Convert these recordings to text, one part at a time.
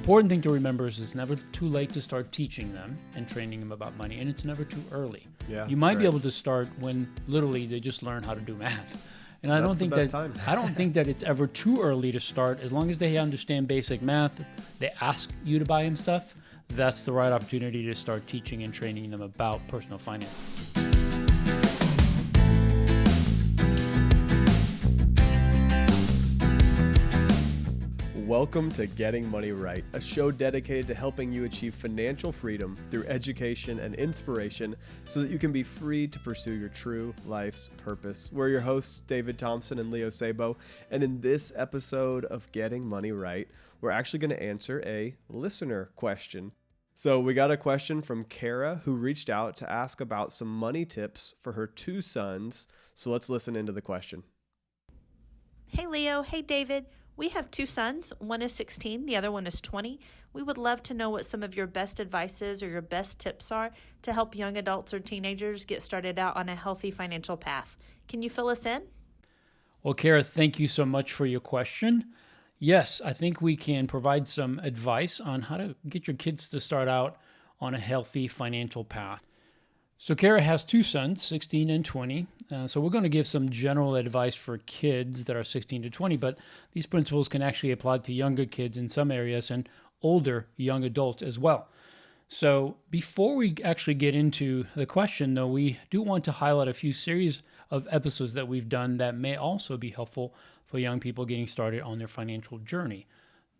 important thing to remember is it's never too late to start teaching them and training them about money, and it's never too early. Yeah, you might be able to start when literally they just learn how to do math. And I don't think that it's ever too early to start. As long as they understand basic math, they ask you to buy them stuff, that's the right opportunity to start teaching and training them about personal finance. Welcome to Getting Money Right, a show dedicated to helping you achieve financial freedom through education and inspiration so that you can be free to pursue your true life's purpose. We're your hosts, David Thompson and Leo Sabo, and in this episode of Getting Money Right, we're actually going to answer a listener question. So we got a question from Kara, who reached out to ask about some money tips for her two sons. So let's listen into the question. Hey Leo, hey David. We have two sons. One is 16, the other one is 20. We would love to know what some of your best advices or your best tips are to help young adults or teenagers get started out on a healthy financial path. Can you fill us in? Well, Kara, thank you so much for your question. Yes, I think we can provide some advice on how to get your kids to start out on a healthy financial path. So Kara has two sons, 16 and 20. So we're going to give some general advice for kids that are 16 to 20, but these principles can actually apply to younger kids in some areas and older young adults as well. So before we actually get into the question, though, we do want to highlight a few series of episodes that we've done that may also be helpful for young people getting started on their financial journey.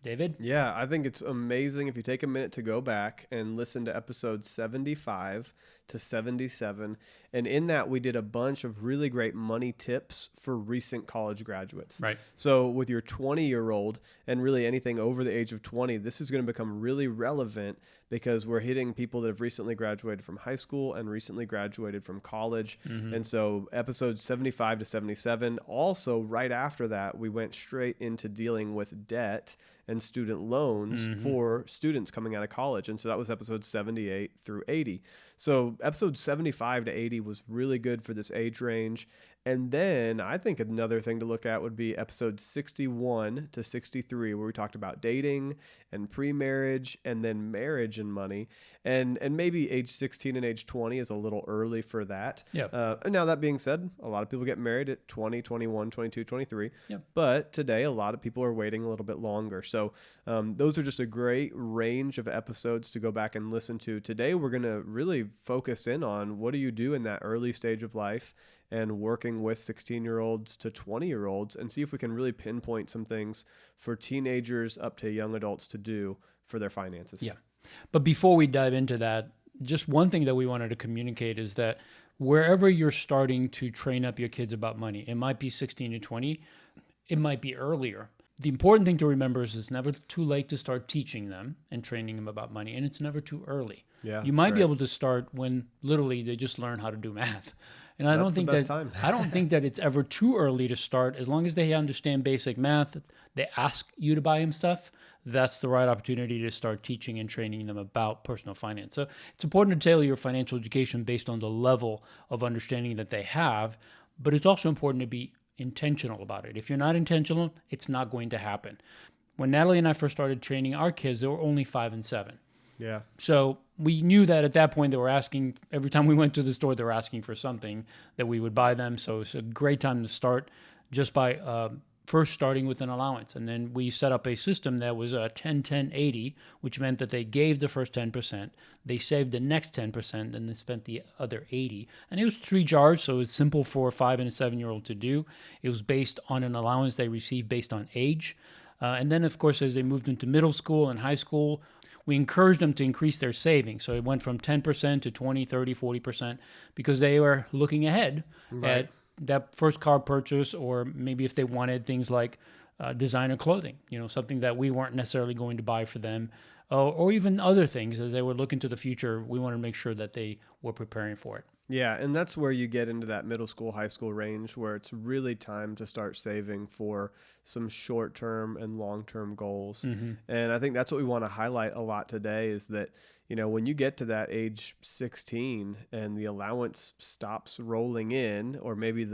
David? Yeah, I think it's amazing if you take a minute to go back and listen to episodes 75 to 77. And in that, we did a bunch of really great money tips for recent college graduates. Right. So with your 20-year-old and really anything over the age of 20, this is going to become really relevant because we're hitting people that have recently graduated from high school and recently graduated from college. Mm-hmm. And so episodes 75 to 77, also right after that, we went straight into dealing with debt and student loans for students coming out of college. And so that was episodes 78 through 80. So episode 75 to 80 was really good for this age range. And then I think another thing to look at would be episode 61 to 63, where we talked about dating and pre-marriage and then marriage and money. And maybe age 16 and age 20 is a little early for that. Yep. And now that being said, a lot of people get married at 20, 21, 22, 23. Yep. But today, a lot of people are waiting a little bit longer. So those are just a great range of episodes to go back and listen to. Today, we're going to really focus in on what do you do in that early stage of life and working with 16-year-olds to 20-year-olds and see if we can really pinpoint some things for teenagers up to young adults to do for their finances. Yeah. But before we dive into that, just one thing that we wanted to communicate is that wherever you're starting to train up your kids about money, it might be 16 to 20, it might be earlier. The important thing to remember is it's never too late to start teaching them and training them about money, and it's never too early. Yeah, you might be able to start when literally they just learn how to do math. And I don't think that it's ever too early to start. As long as they understand basic math, they ask you to buy them stuff, that's the right opportunity to start teaching and training them about personal finance. So it's important to tailor your financial education based on the level of understanding that they have, but it's also important to be intentional about it. If you're not intentional, it's not going to happen. When Natalie and I first started training our kids, they were only 5 and 7. Yeah. So we knew that at that point they were asking, every time we went to the store, they were asking for something that we would buy them. So it's a great time to start just by first starting with an allowance. And then we set up a system that was a 10-10-80, which meant that they gave the first 10%, they saved the next 10%, and they spent the other 80. And it was 3 jars, so it was simple for a 5 and a 7-year-old to do. It was based on an allowance they received based on age. And then, of course, as they moved into middle school and high school, we encouraged them to increase their savings. So it went from 10% to 20, 30, 40% because they were looking ahead at that first car purchase, or maybe if they wanted things like designer clothing, something that we weren't necessarily going to buy for them, or even other things as they were looking to the future. We wanted to make sure that they were preparing for it. Yeah, and that's where you get into that middle school, high school range where it's really time to start saving for some short-term and long-term goals. Mm-hmm. And I think that's what we want to highlight a lot today is that, when you get to that age 16 and the allowance stops rolling in, or maybe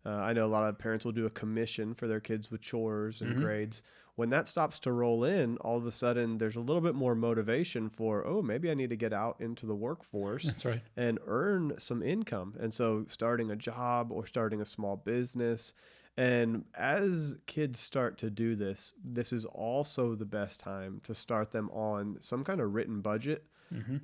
I know a lot of parents will do a commission for their kids with chores and grades. When that stops to roll in, all of a sudden there's a little bit more motivation for, oh, maybe I need to get out into the workforce That's right. and earn some income. And so starting a job or starting a small business. And as kids start to do this, this is also the best time to start them on some kind of written budget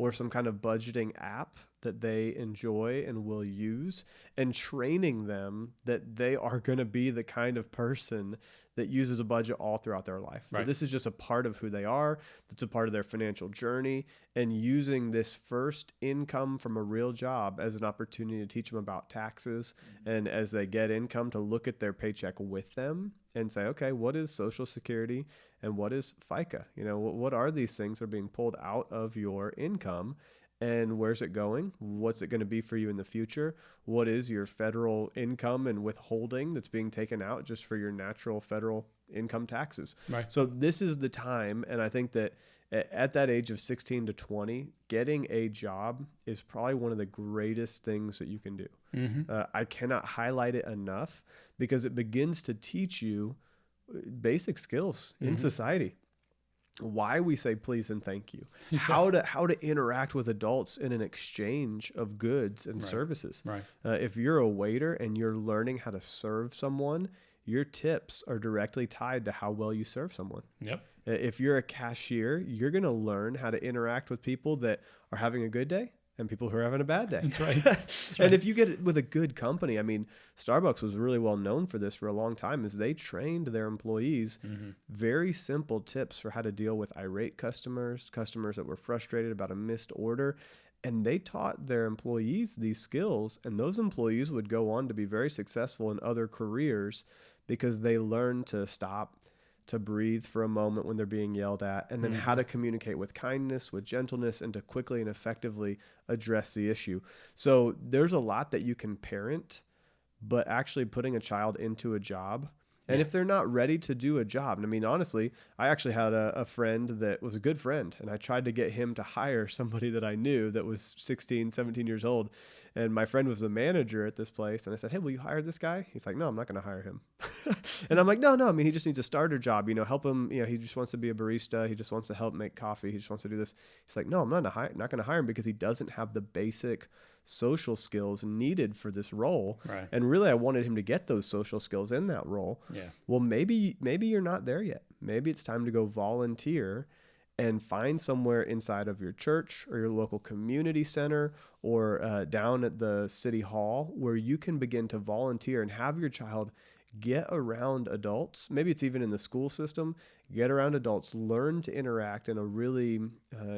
or some kind of budgeting app that they enjoy and will use, and training them that they are going to be the kind of person that uses a budget all throughout their life. Right. That this is just a part of who they are. That's a part of their financial journey, and using this first income from a real job as an opportunity to teach them about taxes. And as they get income, to look at their paycheck with them and say, okay, what is Social Security and what is FICA? You know, what are these things that are being pulled out of your income? And where's it going? What's it going to be for you in the future? What is your federal income and withholding that's being taken out just for your natural federal income taxes? Right. So this is the time. And I think that at that age of 16 to 20, getting a job is probably one of the greatest things that you can do. I cannot highlight it enough, because it begins to teach you basic skills in society. Why we say please and thank you, how to interact with adults in an exchange of goods and services. Right. If you're a waiter and you're learning how to serve someone, your tips are directly tied to how well you serve someone. Yep. If you're a cashier, you're going to learn how to interact with people that are having a good day and people who are having a bad day. That's right. That's right. And if you get it with a good company, I mean, Starbucks was really well known for this for a long time, is they trained their employees very simple tips for how to deal with irate customers that were frustrated about a missed order. And they taught their employees these skills, and those employees would go on to be very successful in other careers because they learned to stop, to breathe for a moment when they're being yelled at, and then how to communicate with kindness, with gentleness, and to quickly and effectively address the issue. So there's a lot that you can parent, but actually putting a child into a job. And if they're not ready to do a job, and I mean, honestly, I actually had a friend that was a good friend, and I tried to get him to hire somebody that I knew that was 16, 17 years old. And my friend was the manager at this place. And I said, hey, will you hire this guy? He's like, no, I'm not going to hire him. And I'm like, no, I mean, he just needs a starter job, help him. He just wants to be a barista. He just wants to help make coffee. He just wants to do this. He's like, no, I'm not going to hire him because he doesn't have the basic social skills needed for this role. Right. And really, I wanted him to get those social skills in that role. Yeah. Well, maybe you're not there yet. Maybe it's time to go volunteer and find somewhere inside of your church or your local community center or down at the city hall where you can begin to volunteer and have your child get around adults. Maybe it's even in the school system. Get around adults, learn to interact in a really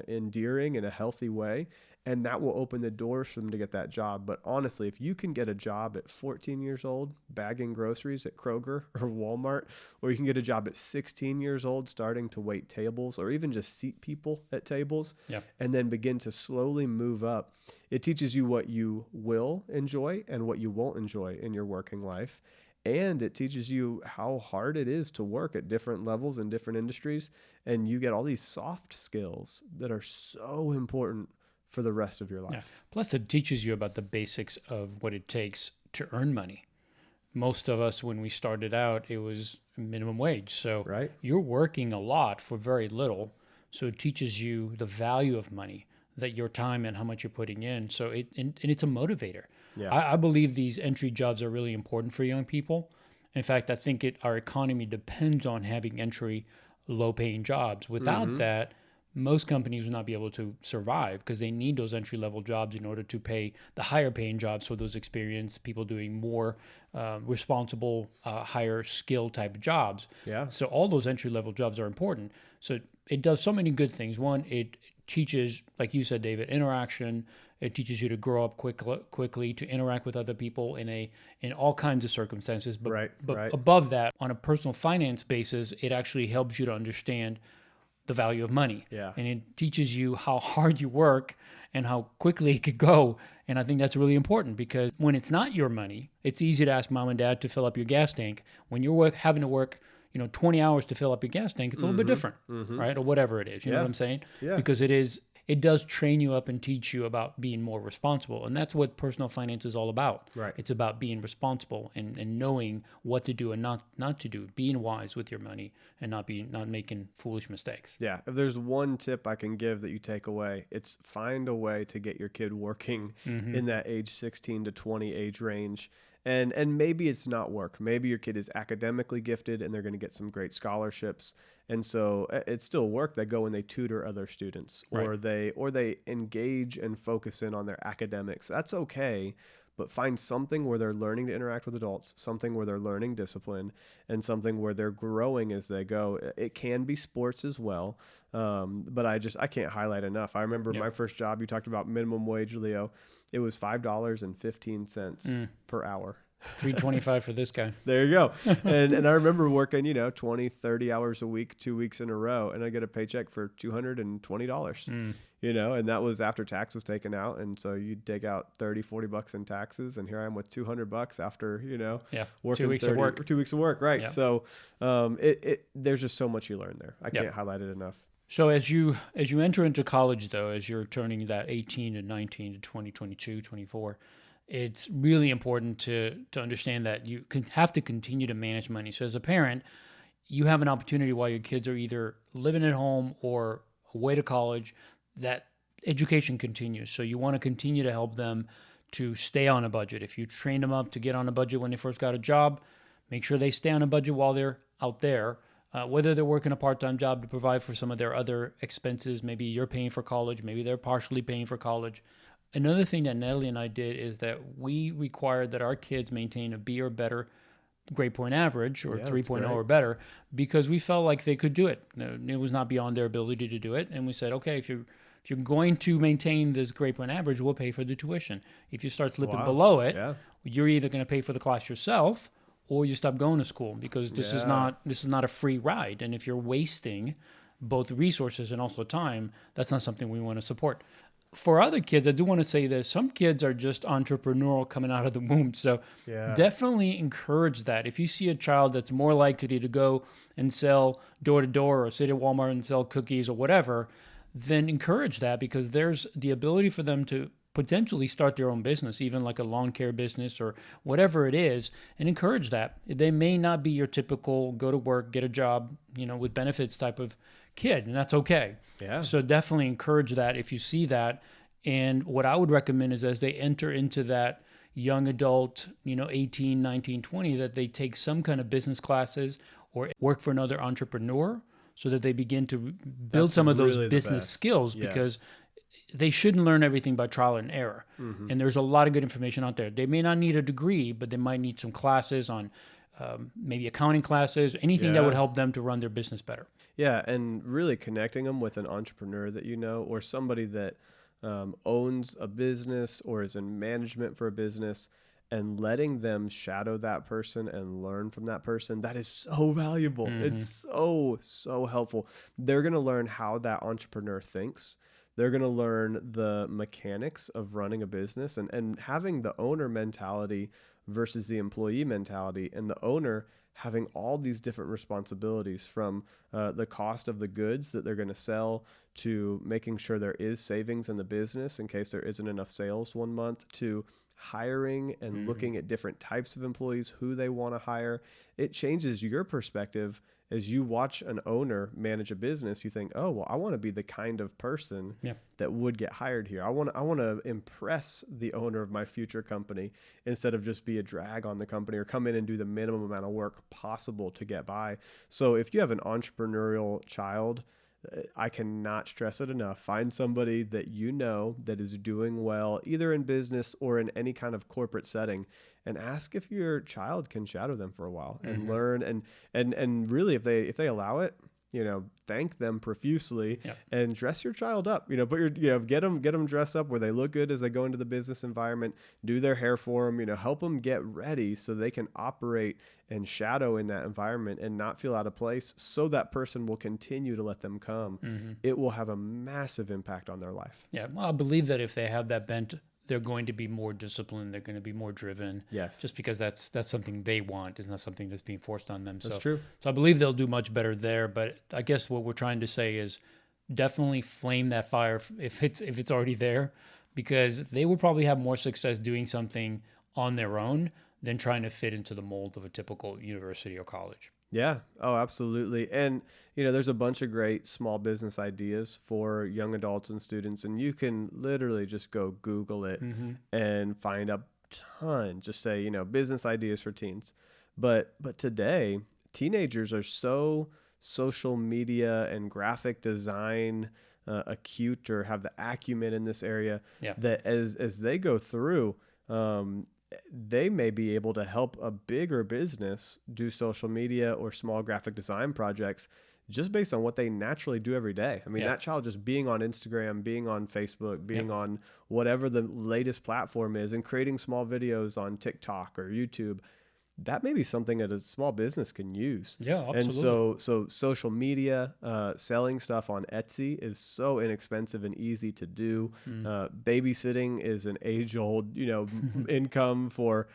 endearing and a healthy way. And that will open the doors for them to get that job. But honestly, if you can get a job at 14 years old, bagging groceries at Kroger or Walmart, or you can get a job at 16 years old, starting to wait tables or even just seat people at tables, and then begin to slowly move up, it teaches you what you will enjoy and what you won't enjoy in your working life. And it teaches you how hard it is to work at different levels in different industries. And you get all these soft skills that are so important for the rest of your life. Yeah. Plus, it teaches you about the basics of what it takes to earn money. Most of us, when we started out, it was minimum wage. So you're working a lot for very little. So it teaches you the value of money, that your time and how much you're putting in. So and it's a motivator. Yeah. I believe these entry jobs are really important for young people. In fact, I think our economy depends on having entry, low-paying jobs. Without that, most companies will not be able to survive because they need those entry-level jobs in order to pay the higher-paying jobs for those experienced people doing more responsible, higher skill type jobs. Yeah. So all those entry-level jobs are important. So it does so many good things. One, it teaches, like you said, David, interaction. It teaches you to grow up quickly, to interact with other people in all kinds of circumstances. But above that, on a personal finance basis, it actually helps you to understand the value of money. Yeah. And it teaches you how hard you work and how quickly it could go. And I think that's really important because when it's not your money, it's easy to ask mom and dad to fill up your gas tank. When you're having to work 20 hours to fill up your gas tank, it's a little bit different, right? Or whatever it is. You know what I'm saying? Yeah. Because it is it does train you up and teach you about being more responsible. And that's what personal finance is all about. Right. It's about being responsible and knowing what to do and not to do, being wise with your money and not making foolish mistakes. Yeah, if there's one tip I can give that you take away, it's find a way to get your kid working in that age 16 to 20 age range. And maybe it's not work. Maybe your kid is academically gifted and they're going to get some great scholarships. And so it's still work. They go and they tutor other students, or they engage and focus in on their academics. That's okay. But find something where they're learning to interact with adults, something where they're learning discipline, and something where they're growing as they go. It can be sports as well, but I can't highlight enough. I remember my first job, you talked about minimum wage, Leo. It was $5.15 per hour. $3.25 for this guy. There you go. And I remember working, 20, 30 hours a week, 2 weeks in a row, and I get a paycheck for $220, and that was after tax was taken out. And so you take out 30, 40 bucks in taxes. And here I am with $200 after, working 2 weeks of work. 2 weeks of work. Right. Yeah. So, there's just so much you learn there. I can't highlight it enough. So as you enter into college, though, as you're turning that 18 to 19 to 20, 22, 24, it's really important to understand that you have to continue to manage money. So as a parent, you have an opportunity while your kids are either living at home or away to college, that education continues. So you want to continue to help them to stay on a budget. If you train them up to get on a budget when they first got a job, make sure they stay on a budget while they're out there. Whether they're working a part-time job to provide for some of their other expenses, maybe you're paying for college, maybe they're partially paying for college. Another thing that Natalie and I did is that we required that our kids maintain a B or better grade point average, or 3.0 or better, because we felt like they could do it. It was not beyond their ability to do it. And we said, okay, if you're going to maintain this grade point average, we'll pay for the tuition. If you start slipping below it, you're either going to pay for the class yourself or you stop going to school, because this is not a free ride. And if you're wasting both resources and also time, that's not something we want to support. For other kids, I do want to say this. Some kids are just entrepreneurial coming out of the womb. So definitely encourage that. If you see a child that's more likely to go and sell door to door or sit at Walmart and sell cookies or whatever, then encourage that, because there's the ability for them to potentially start their own business, even like a lawn care business or whatever it is, and encourage that. They may not be your typical go to work, get a job, with benefits type of kid, and that's okay. Yeah. So definitely encourage that if you see that. And what I would recommend is, as they enter into that young adult, 18, 19, 20, that they take some kind of business classes or work for another entrepreneur, so that they begin to build some of those business skills, because they shouldn't learn everything by trial and error. And there's a lot of good information out there. They may not need a degree, but they might need some classes on maybe accounting classes, anything that would help them to run their business better. Yeah, and really connecting them with an entrepreneur that or somebody that owns a business or is in management for a business, and letting them shadow that person and learn from that person, that is so valuable. It's so helpful. They're going to learn how that entrepreneur thinks. They're going to learn the mechanics of running a business, and having the owner mentality versus the employee mentality, and the owner having all these different responsibilities, from the cost of the goods that they're going to sell, to making sure there is savings in the business in case there isn't enough sales one month, to hiring and looking at different types of employees, who they want to hire. It changes your perspective. As you watch an owner manage a business, you think, oh, well, I want to be the kind of person that would get hired here. I want to impress the owner of my future company, instead of just be a drag on the company or come in and do the minimum amount of work possible to get by. So if you have an entrepreneurial child, I cannot stress it enough. Find somebody that that is doing well, either in business or in any kind of corporate setting, and ask if your child can shadow them for a while and learn. And really, if they allow it, thank them profusely and dress your child up. Put your get them dressed up where they look good as they go into the business environment. Do their hair for them. Help them get ready so they can operate and shadow in that environment and not feel out of place, so that person will continue to let them come. It will have a massive impact on their life. Yeah, well, I believe that if they have that bent, they're going to be more disciplined. They're going to be more driven. Yes. Just because that's something they want. It's not something that's being forced on them. That's true. So I believe they'll do much better there. But I guess what we're trying to say is, definitely flame that fire if it's already there, because they will probably have more success doing something on their own than trying to fit into the mold of a typical university or college. Yeah. Oh, absolutely. And, there's a bunch of great small business ideas for young adults and students, and you can literally just go Google it Mm-hmm. and find a ton. Just say, business ideas for teens. But today, teenagers are so social media and graphic design acute, or have the acumen in this area, Yeah. that as they go through, um, they may be able to help a bigger business do social media or small graphic design projects just based on what they naturally do every day. I mean, Yeah. that child just being on Instagram, being on Facebook, being Yep. on whatever the latest platform is, and creating small videos on TikTok or YouTube, that may be something that a small business can use. Yeah, And absolutely. so social media, selling stuff on Etsy is so inexpensive and easy to do. Mm. Babysitting is an age old, income for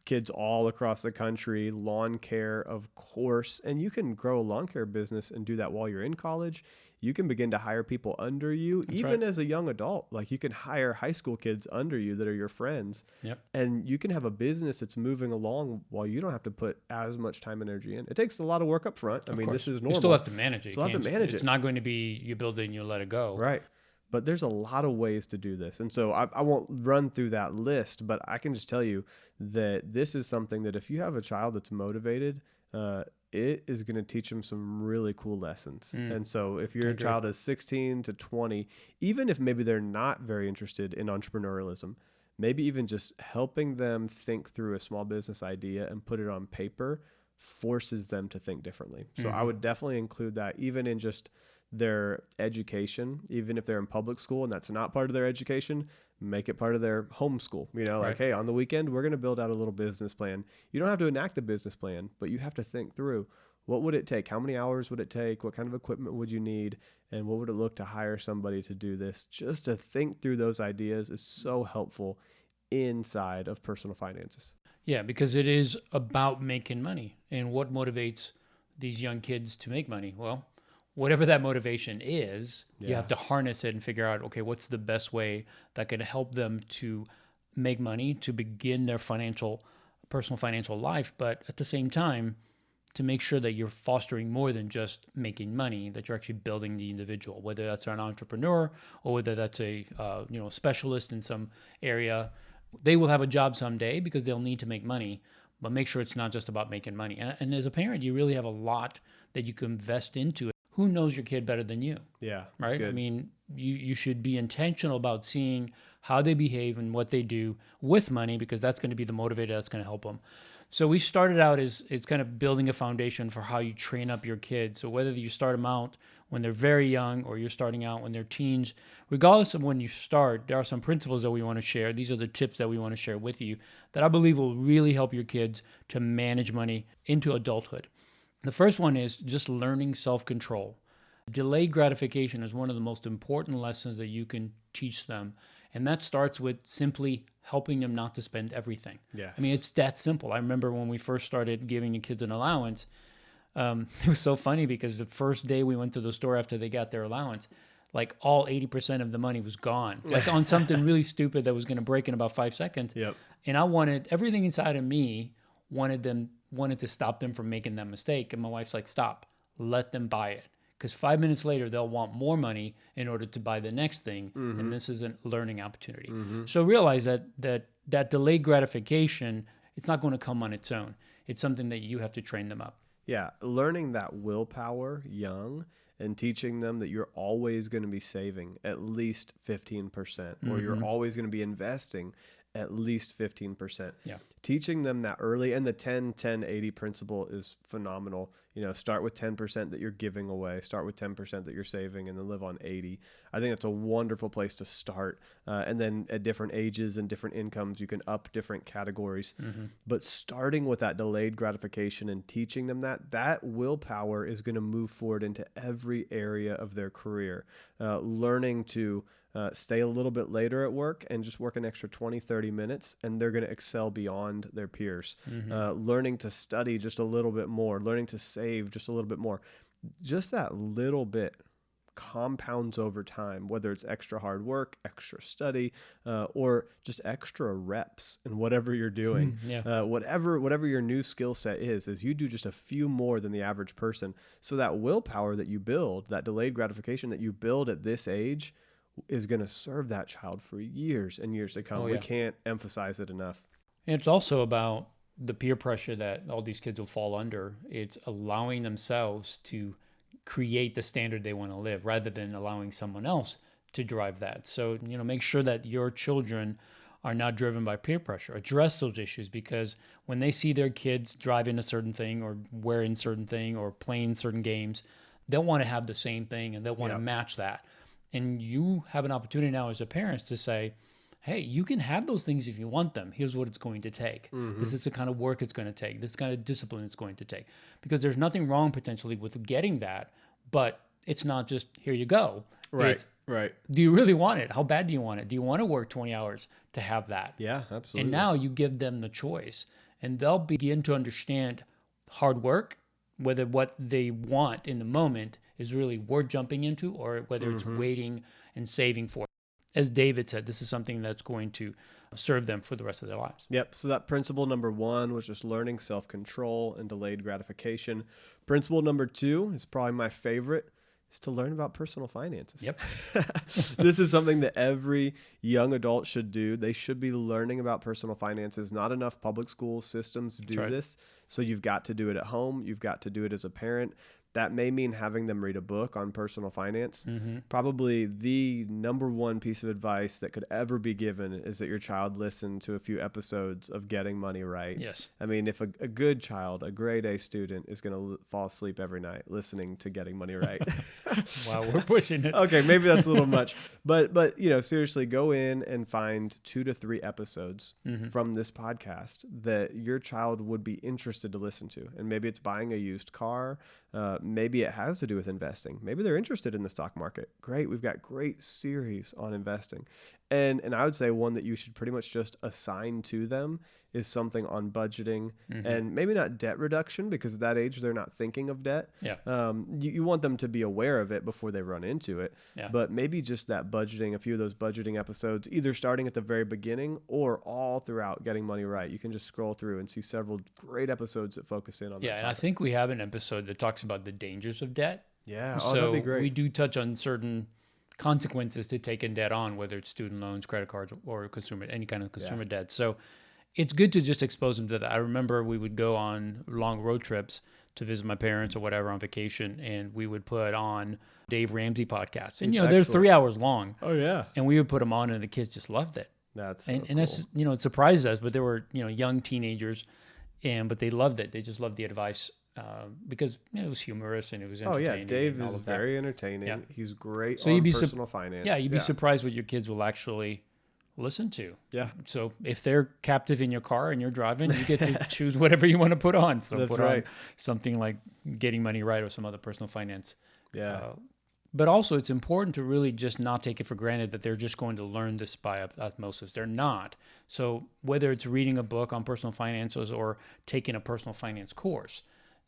kids all across the country. Lawn care, of course. And you can grow a lawn care business and do that while you're in college. You can begin to hire people under you, That's even right. as a young adult. Like, you can hire high school kids under you that are your friends, Yep. and you can have a business that's moving along while you don't have to put as much time and energy in. It takes a lot of work up front. I Of mean, this course. is You still normal. have to manage it. You Still have to can't, manage it's it. not going to be you build it and you let it go. Right. But there's a lot of ways to do this. And so I won't run through that list, but I can just tell you that this is something that if you have a child that's motivated, it is going to teach them some really cool lessons. Mm. And so if I your agree. child is 16 to 20, even if maybe they're not very interested in entrepreneurialism, maybe even just helping them think through a small business idea and put it on paper forces them to think differently. So I Mhm. would definitely include that even in just their education, even if they're in public school and that's not part of their education, make it part of their homeschool. Like, Right. hey, on the weekend, we're going to build out a little business plan. You don't have to enact the business plan, but you have to think through, what would it take? How many hours would it take? What kind of equipment would you need? And what would it look to hire somebody to do this? Just to think through those ideas is so helpful inside of personal finances. Yeah, because it is about making money. And what motivates these young kids to make money? Well, whatever that motivation is, you Yeah. have to harness it and figure out, okay, what's the best way that can help them to make money, to begin their personal financial life, but at the same time, to make sure that you're fostering more than just making money, that you're actually building the individual, whether that's an entrepreneur or whether that's a specialist in some area. They will have a job someday because they'll need to make money, but make sure it's not just about making money. And as a parent, you really have a lot that you can invest into it. Who knows your kid better than you? Yeah. That's Right? I good. mean, you should be intentional about seeing how they behave and what they do with money, because that's going to be the motivator that's going to help them. So we started out as it's kind of building a foundation for how you train up your kids. So whether you start them out when they're very young or you're starting out when they're teens, regardless of when you start, there are some principles that we want to share. These are the tips that we want to share with you that I believe will really help your kids to manage money into adulthood. The first one is just learning self-control. Delayed gratification is one of the most important lessons that you can teach them. And that starts with simply helping them not to spend everything. Yes. I mean, it's that simple. I remember when we first started giving the kids an allowance, it was so funny because the first day we went to the store after they got their allowance, like all 80% of the money was gone, like on something really stupid that was going to break in about 5 seconds. Yep. And I wanted everything inside of me wanted to stop them from making that mistake. And my wife's like, stop, let them buy it. Because 5 minutes later, they'll want more money in order to buy the next thing. Mm-hmm. And this is a learning opportunity. Mm-hmm. So realize that delayed gratification, it's not going to come on its own. It's something that you have to train them up. Yeah, learning that willpower young and teaching them that you're always going to be saving at least 15%, or you're always going to be investing at least 15%. Yeah. Teaching them that early, and the 10-10-80 principle is phenomenal. Start with 10% that you're giving away, start with 10% that you're saving, and then live on 80. I think that's a wonderful place to start. And then at different ages and different incomes, you can up different categories. Mm-hmm. But starting with that delayed gratification and teaching them that willpower is going to move forward into every area of their career. Learning to stay a little bit later at work and just work an extra 20-30 minutes, and they're going to excel beyond their peers. Learning to study just a little bit more, learning to save just a little bit more. Just that little bit compounds over time, whether it's extra hard work, extra study, or just extra reps in whatever you're doing. Yeah. Whatever your new skill set is you do just a few more than the average person. So that willpower that you build, that delayed gratification that you build at this age, is going to serve that child for years and years to come. Oh, We yeah. can't emphasize it enough. And it's also about the peer pressure that all these kids will fall under. It's allowing themselves to create the standard they want to live rather than allowing someone else to drive that. So, make sure that your children are not driven by peer pressure. Address those issues, because when they see their kids driving a certain thing or wearing certain thing or playing certain games, they'll want to have the same thing and they'll want to match that. And you have an opportunity now as a parent to say, hey, you can have those things if you want them. Here's what it's going to take. This is the kind of work it's going to take. This kind of discipline it's going to take. Because there's nothing wrong potentially with getting that, but it's not just here you go. Right. It's, Right. do you really want it? How bad do you want it? Do you want to work 20 hours to have that? Yeah, absolutely. And now you give them the choice, and they'll begin to understand hard work, whether what they want in the moment is really worth jumping into or whether it's waiting and saving for. As David said, this is something that's going to serve them for the rest of their lives. Yep. So that principle number 1 was just learning self-control and delayed gratification. Principle number 2 is probably my favorite, is to learn about personal finances. Yep. This is something that every young adult should do. They should be learning about personal finances. Not enough public school systems do this. So you've got to do it at home. You've got to do it as a parent. That may mean having them read a book on personal finance. Probably the number 1 piece of advice that could ever be given is that your child listen to a few episodes of Getting Money Right. Yes. I mean, if a good child, a grade A student, is going to fall asleep every night listening to Getting Money Right. Wow, we're pushing it. Okay, maybe that's a little much. But seriously, go in and find 2 to 3 episodes from this podcast that your child would be interested to listen to. And maybe it's buying a used car. Maybe it has to do with investing. Maybe they're interested in the stock market. Great. We've got great series on investing. And I would say one that you should pretty much just assign to them is something on budgeting and maybe not debt reduction, because at that age, they're not thinking of debt. Yeah. You want them to be aware of it before they run into it. Yeah. But maybe just that budgeting, a few of those budgeting episodes, either starting at the very beginning or all throughout Getting Money Right. You can just scroll through and see several great episodes that focus in on that Yeah, and I topic. think we have an episode that talks about the dangers of debt. Yeah, So that'd be great. we do touch on certain consequences to taking debt on, whether it's student loans, credit cards, or any kind of consumer debt. So it's good to just expose them to that. I remember we would go on long road trips to visit my parents or whatever on vacation, and we would put on Dave Ramsey podcasts. And, He's they're excellent. 3 hours long. Oh, yeah. And we would put them on, and the kids just loved it. That's so And cool. that's, it surprised us, but they were, young teenagers, but they loved it. They just loved the advice because it was humorous and it was Oh, entertaining. yeah. Dave and all is of that. very entertaining. Yeah. He's great So on you'd be personal finance. Yeah, you'd be surprised what your kids will actually listen to. Yeah. So if they're captive in your car and you're driving, you get to choose whatever you want to put on. So That's put right. on something like Getting Money Right or some other personal finance. Yeah. But also it's important to really just not take it for granted that they're just going to learn this by osmosis. They're not. So whether it's reading a book on personal finances or taking a personal finance course,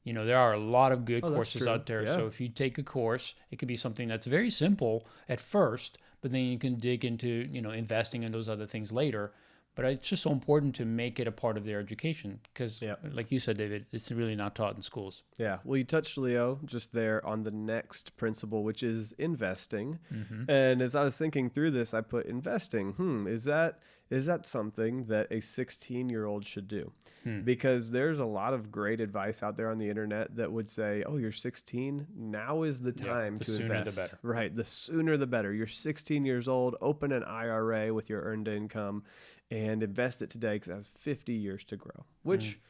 there are a lot of good that's courses true. out there. Yeah. So if you take a course, it could be something that's very simple at first, but then you can dig into, investing in those other things later. But it's just so important to make it a part of their education because, like you said, David, it's really not taught in schools. Yeah. Well, you touched, Leo, just there on the next principle, which is investing. And as I was thinking through this, I put investing. Is that something that a 16-year-old should do? Because there's a lot of great advice out there on the internet that would say, oh, you're 16. Now is the time the to sooner the invest. better. Right. The sooner the better. You're 16 years old. Open an IRA with your earned income and invest it today because it has 50 years to grow, which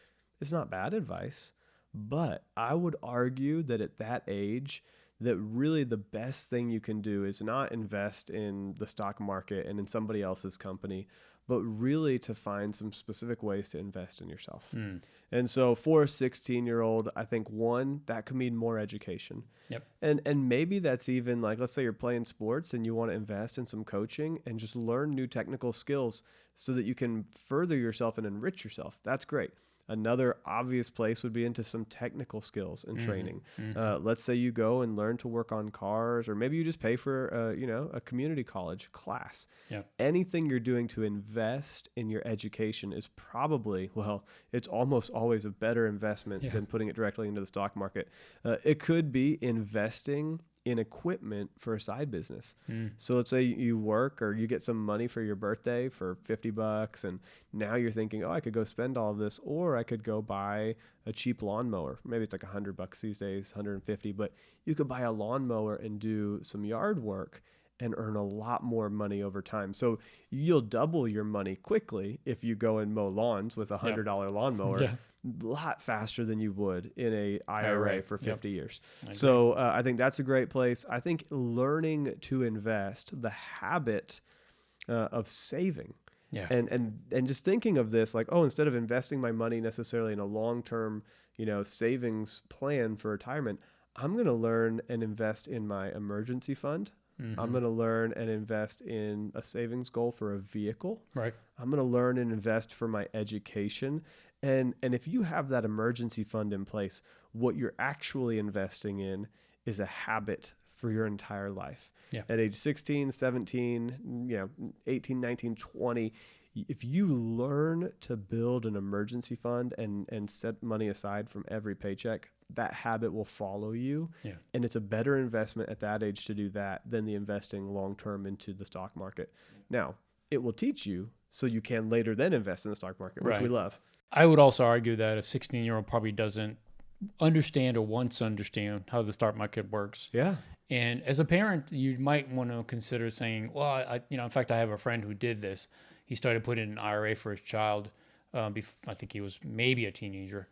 is not bad advice. But I would argue that at that age, that really the best thing you can do is not invest in the stock market and in somebody else's company, but really to find some specific ways to invest in yourself. And so for a 16-year-old, I think one, that could mean more education. Yep. And maybe that's even like, let's say you're playing sports and you want to invest in some coaching and just learn new technical skills so that you can further yourself and enrich yourself. That's great. Another obvious place would be into some technical skills and training. Let's say you go and learn to work on cars, or maybe you just pay for a community college class. Yeah. Anything you're doing to invest in your education is probably, well, it's almost always a better investment than putting it directly into the stock market. It could be investing in equipment for a side business. So let's say you work or you get some money for your birthday for $50, and now you're thinking, oh, I could go spend all of this, or I could go buy a cheap lawnmower. Maybe it's like $100 these days, 150, but you could buy a lawnmower and do some yard work and earn a lot more money over time. So you'll double your money quickly if you go and mow lawns with a $100 lawnmower. A lot faster than you would in a IRA for 50 years. So I think that's a great place. I think learning to invest, the habit of saving, and just thinking of this like, oh, instead of investing my money necessarily in a long-term, savings plan for retirement, I'm going to learn and invest in my emergency fund. I'm going to learn and invest in a savings goal for a vehicle. Right. I'm going to learn and invest for my education. And if you have that emergency fund in place, what you're actually investing in is a habit for your entire life. Yeah. At age 16, 17, 18, 19, 20, if you learn to build an emergency fund and set money aside from every paycheck, that habit will follow you. Yeah. And it's a better investment at that age to do that than the investing long-term into the stock market. Now, it will teach you so you can later then invest in the stock market, which we love. I would also argue that a 16-year-old probably doesn't understand or wants to understand how the stock market works. Yeah. And as a parent, you might want to consider saying, well, in fact, I have a friend who did this. He started putting an IRA for his child. I think he was maybe a teenager.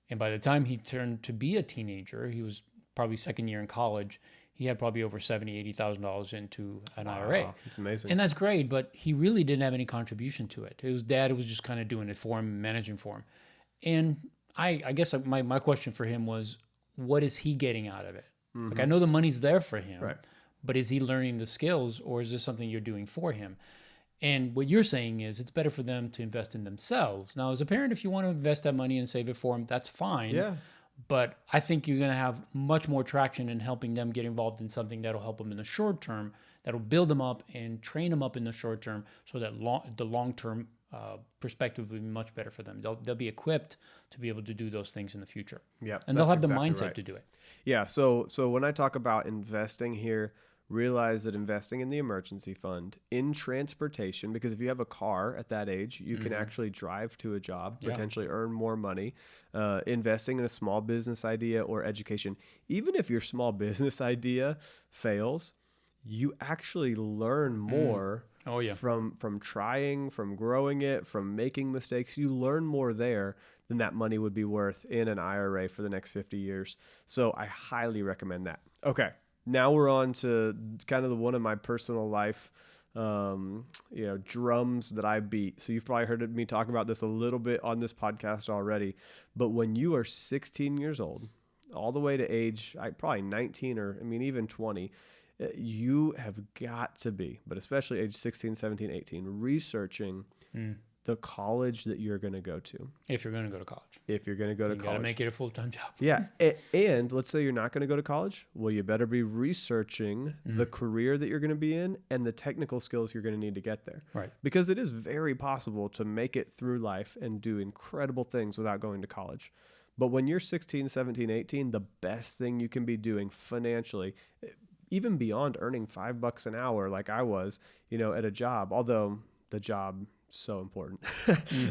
And by the time he turned to be a teenager, he was probably second year in college. He had probably over $70,000, $80,000 into an IRA. That's amazing. And that's great, but he really didn't have any contribution to it. His dad was just kind of doing it for him, managing for him. And I guess my question for him was, what is he getting out of it? Like, I know the money's there for him, but is he learning the skills, or is this something you're doing for him? And what you're saying is it's better for them to invest in themselves. Now, as a parent, if you want to invest that money and save it for them, that's fine. Yeah. But I think you're going to have much more traction in helping them get involved in something that'll help them in the short term, that'll build them up and train them up in the short term, so that the long-term perspective will be much better for them. They'll be equipped to be able to do those things in the future. Yeah, and they'll have the mindset to do it. Yeah. So when I talk about investing here, realize that investing in the emergency fund, in transportation, because if you have a car at that age, you can actually drive to a job, potentially earn more money, investing in a small business idea or education. Even if your small business idea fails, you actually learn more from trying, from growing it, from making mistakes. You learn more there than that money would be worth in an IRA for the next 50 years. So I highly recommend that. Okay. Now we're on to kind of one of my personal life, drums that I beat. So you've probably heard me talk about this a little bit on this podcast already. But when you are 16 years old, all the way to age probably 19 or even 20, you have got to be, but especially age 16, 17, 18, researching the college that you're going to go to. If you're going to go to college. If you're going to go to college. You got to make it a full-time job. Yeah. And let's say you're not going to go to college. Well, you better be researching the career that you're going to be in and the technical skills you're going to need to get there. Right. Because it is very possible to make it through life and do incredible things without going to college. But when you're 16, 17, 18, the best thing you can be doing financially, even beyond earning $5 an hour like I was, at a job, although the job so important.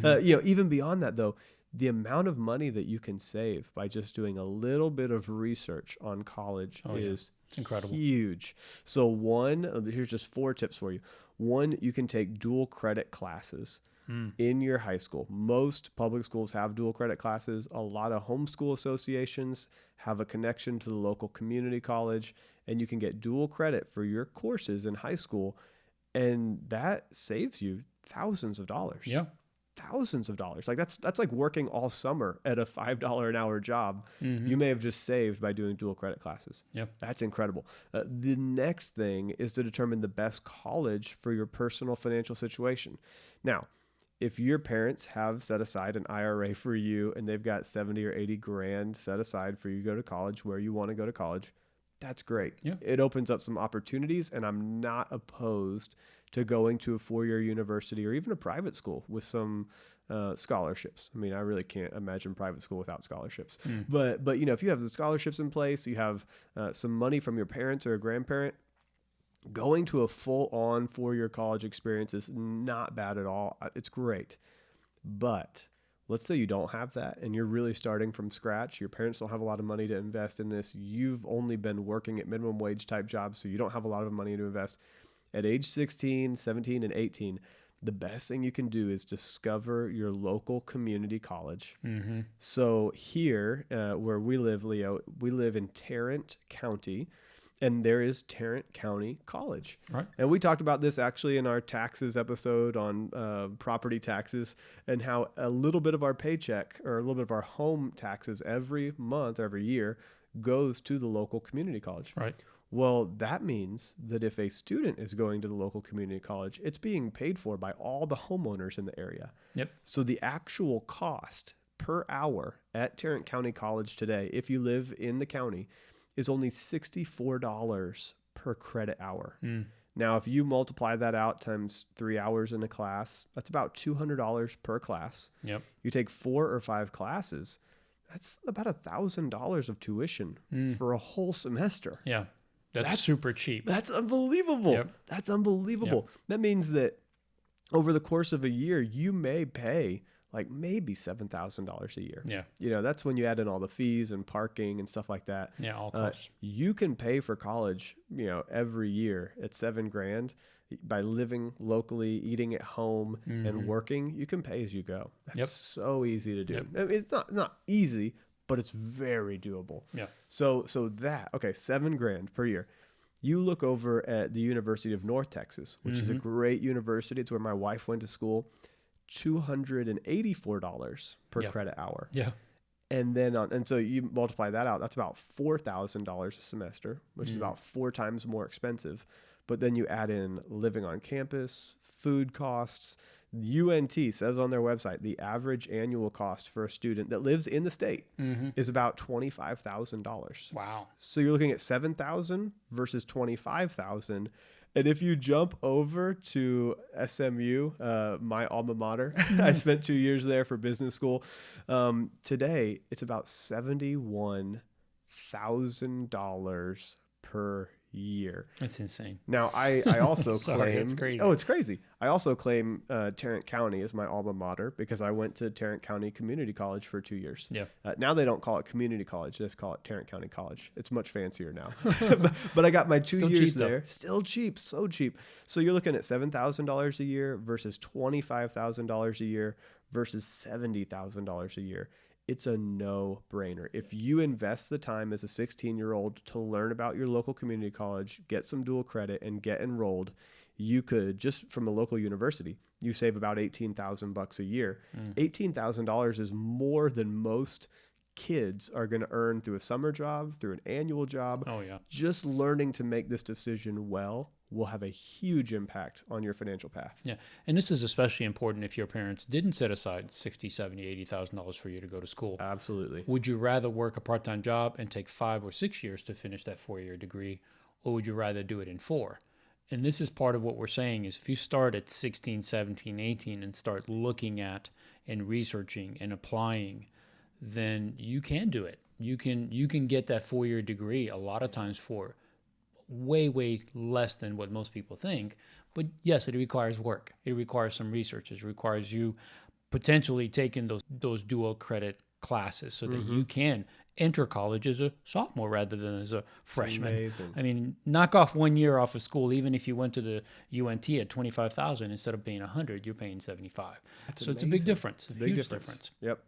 Even beyond that, though, the amount of money that you can save by just doing a little bit of research on college is it's incredible, huge. So here's just 4 tips for you. 1, you can take dual credit classes in your high school. Most public schools have dual credit classes. A lot of homeschool associations have a connection to the local community college, and you can get dual credit for your courses in high school, and that saves you thousands of dollars. Yeah. Thousands of dollars. Like that's like working all summer at a $5 an hour job. You may have just saved by doing dual credit classes. Yep. That's incredible. The next thing is to determine the best college for your personal financial situation. Now, if your parents have set aside an IRA for you and they've got 70 or 80 grand set aside for you to go to college where you want to go to college, that's great. Yeah. It opens up some opportunities, and I'm not opposed to going to a 4-year university or even a private school with some scholarships. I mean, I really can't imagine private school without scholarships. But if you have the scholarships in place, you have some money from your parents or a grandparent, going to a full-on 4-year college experience is not bad at all. It's great. But let's say you don't have that and you're really starting from scratch. Your parents don't have a lot of money to invest in this. You've only been working at minimum wage type jobs, so you don't have a lot of money to invest. At age 16, 17, and 18, the best thing you can do is discover your local community college. So here, where we live, Leo, we live in Tarrant County, and there is Tarrant County College. Right. And we talked about this actually in our taxes episode on property taxes, and how a little bit of our paycheck or a little bit of our home taxes every month, every year, goes to the local community college. Right. Well, that means that if a student is going to the local community college, it's being paid for by all the homeowners in the area. Yep. So the actual cost per hour at Tarrant County College today, if you live in the county, is only $64 per credit hour. Now, if you multiply that out times 3 hours in a class, that's about $200 per class. Yep. You take 4 or 5 classes, that's about $1,000 of tuition for a whole semester. Yeah. That's super cheap. That's unbelievable. Yep. That's unbelievable. Yep. That means that over the course of a year, you may pay like maybe $7,000 a year. Yeah. That's when you add in all the fees and parking and stuff like that. Yeah. All costs. You can pay for college, every year at $7,000 by living locally, eating at home, and working. You can pay as you go. That's so easy to do. Yep. I mean, it's not easy, but it's very doable. Yeah. So $7,000 per year. You look over at the University of North Texas, which is a great university. It's where my wife went to school. $284 per credit hour. Yeah. And then so you multiply that out, that's about $4,000 a semester, which is about 4 times more expensive. But then you add in living on campus, food costs. UNT says on their website the average annual cost for a student that lives in the state is about $25,000. Wow. So you're looking at $7,000 versus $25,000. And if you jump over to SMU, my alma mater, I spent 2 years there for business school. Today, it's about $71,000 per year. That's insane. Now, I also Sorry, claim... it's crazy. Oh, it's crazy. I also claim Tarrant County as my alma mater because I went to Tarrant County Community College for 2 years. Yeah. Now they don't call it community college. They just call it Tarrant County College. It's much fancier now. but I got my 2 Still years cheap, though. there. Still cheap. So cheap. So you're looking at $7,000 a year versus $25,000 a year versus $70,000 a year. It's a no-brainer. If you invest the time as a 16-year-old to learn about your local community college, get some dual credit, and get enrolled, you could, just from a local university, you save about $18,000 a year. $18,000 is more than most kids are going to earn through a summer job, through an annual job. Oh, yeah. Just learning to make this decision well will have a huge impact on your financial path. Yeah. And this is especially important if your parents didn't set aside $60,000, $70,000, $80,000 for you to go to school. Absolutely. Would you rather work a part-time job and take 5 or 6 years to finish that 4-year degree, or would you rather do it in 4? And this is part of what we're saying is if you start at 16, 17, 18 and start looking at and researching and applying, then you can do it. You can get that 4-year degree a lot of times for way less than what most people think. But yes, it requires work. It requires some research. It requires you potentially taking those dual credit classes so that you can enter college as a sophomore rather than as a freshman. Amazing. I mean, knock off 1 year off of school. Even if you went to the UNT at $25,000 instead of paying $100, you're paying $75. That's so it's a big difference. It's a big huge difference. Yep.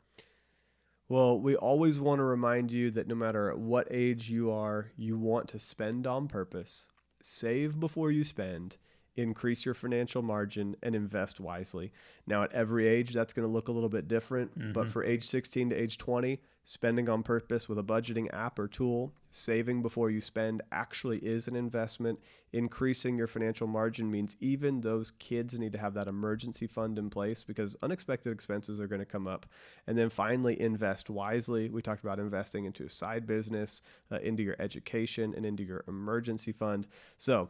Well, we always want to remind you that no matter at what age you are, you want to spend on purpose, save before you spend, increase your financial margin, and invest wisely. Now, at every age, that's going to look a little bit different, but for age 16 to age 20, spending on purpose with a budgeting app or tool, saving before you spend actually is an investment. Increasing your financial margin means even those kids need to have that emergency fund in place because unexpected expenses are going to come up. And then finally, invest wisely. We talked about investing into a side business, into your education, and into your emergency fund. So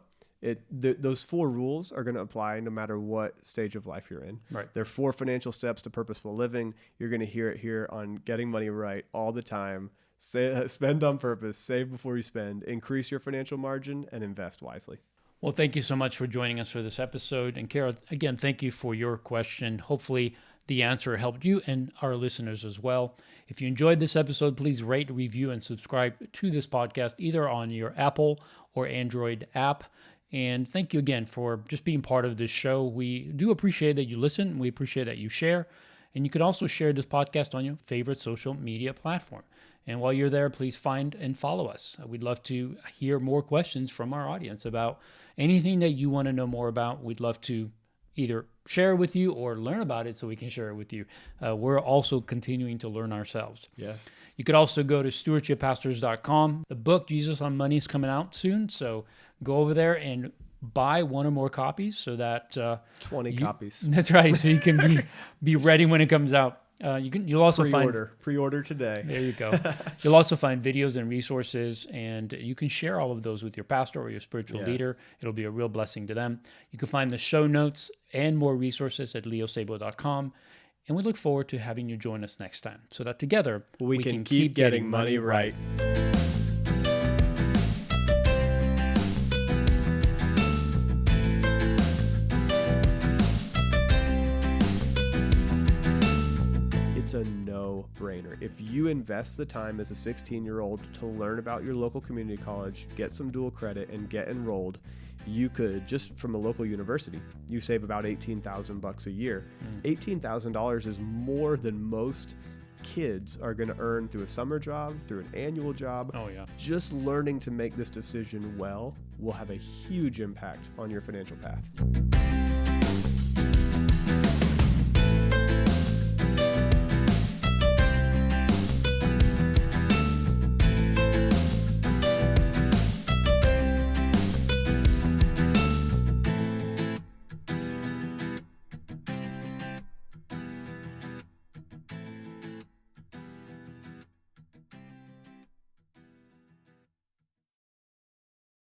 those 4 rules are going to apply no matter what stage of life you're in. Right. They're 4 financial steps to purposeful living. You're going to hear it here on Getting Money Right all the time. Spend on purpose, save before you spend, increase your financial margin, and invest wisely. Well, thank you so much for joining us for this episode. And Kara, again, thank you for your question. Hopefully the answer helped you and our listeners as well. If you enjoyed this episode, please rate, review, and subscribe to this podcast, either on your Apple or Android app. And thank you again for just being part of this show. We do appreciate that you listen. We appreciate that you share. And you can also share this podcast on your favorite social media platform. And while you're there, please find and follow us. We'd love to hear more questions from our audience about anything that you want to know more about. We'd love to either share with you or learn about it so we can share it with you. We're also continuing to learn ourselves. Yes. You could also go to stewardshipPastors.com. The book, Jesus on Money, is coming out soon. So go over there and buy 1 or more copies so that 20 copies. That's right. So you can be ready when it comes out. You'll also pre-order today. There you go. You'll also find videos and resources, and you can share all of those with your pastor or your spiritual leader. It'll be a real blessing to them. You can find the show notes and more resources at leosabo.com. And we look forward to having you join us next time so that together we can keep getting money right. A no-brainer. If you invest the time as a 16-year-old to learn about your local community college, get some dual credit, and get enrolled, you could, just from a local university, you save about $18,000 a year. $18,000 is more than most kids are going to earn through a summer job, through an annual job. Oh, yeah. Just learning to make this decision well will have a huge impact on your financial path.